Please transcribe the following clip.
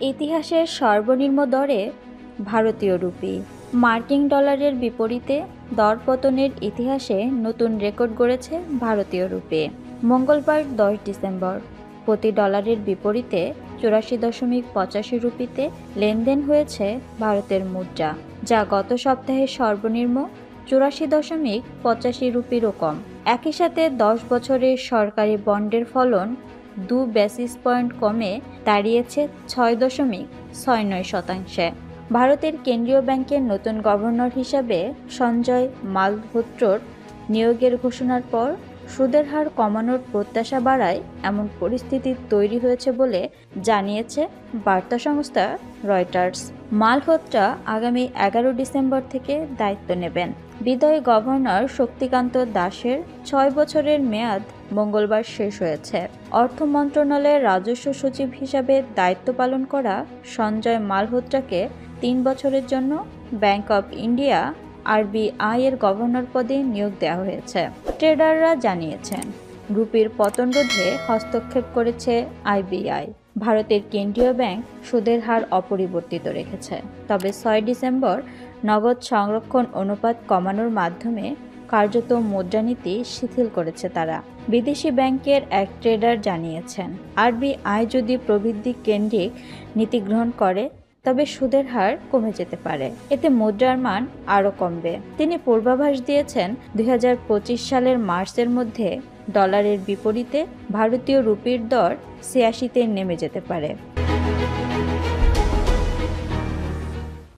ইতিহাসের সর্বনিম্ন দরে ভারতীয় রুপি। মার্কিন ডলারের বিপরীতে দরপতনের ইতিহাসে নতুন রেকর্ড গড়েছে ভারতীয় রুপি। মঙ্গলবার 10 ডিসেম্বর প্রতি ডলারের বিপরীতে 84.85 রুপিতে লেনদেন হয়েছে ভারতের মুদ্রা, যা গত সপ্তাহে সর্বনিম্ন 84.85 রুপিরও কম। একই সাথে 10 বছরের সরকারি বন্ডের ফলন 2 বেসিস পয়েন্ট কমে দাঁড়িয়েছে 6.69%। ভারতের কেন্দ্রীয় ব্যাংকের নতুন গভর্নর হিসাবে সঞ্জয় মালহোত্রার নিয়োগের ঘোষণার পর সুদের হার কমানোর প্রত্যাশা বাড়ায় এমন পরিস্থিতি তৈরি হয়েছে বলে জানিয়েছে বার্তা সংস্থা রয়টার্স। মালহোত্রা আগামী 11 ডিসেম্বর থেকে দায়িত্ব নেবেন। বিদায়ী গভর্নর শক্তিকান্ত দাসের 6 বছরের মেয়াদ মঙ্গলবার শেষ হয়েছে। অর্থ মন্ত্রণালয়ের রাজস্ব সচিব হিসাবে দায়িত্ব পালন করা সঞ্জয় মালহোত্রাকে 3 বছরের জন্য ব্যাংক অব ইন্ডিয়া আরবিআই এর গভর্নর পদে নিয়োগ দেওয়া হয়েছে। ট্রেডাররা জানিয়েছেন, রুপির পতন রোধে হস্তক্ষেপ করেছে আরবিআই। ভারতের কেন্দ্রীয় ব্যাংক সুদের হার অপরিবর্তিত রেখেছে, তবে 6 ডিসেম্বর নগদ সংরক্ষণ অনুপাত কমানোর মাধ্যমে কার্যত মুদ্রানীতি শিথিল করেছে তারা। বিদেশি ব্যাংকের এক ট্রেডার জানিয়েছেন, আরবিআই যদি প্রবৃদ্ধি কেন্দ্রিক নীতি গ্রহণ করে তবে সুদের হার কমে যেতে পারে, এতে মুদ্রার মান আরও কমবে। তিনি পূর্বাভাস দিয়েছেন 2025 সালের মার্চের মধ্যে ডলারের বিপরীতে ভারতীয় রুপির দর 86-তে নেমে যেতে পারে।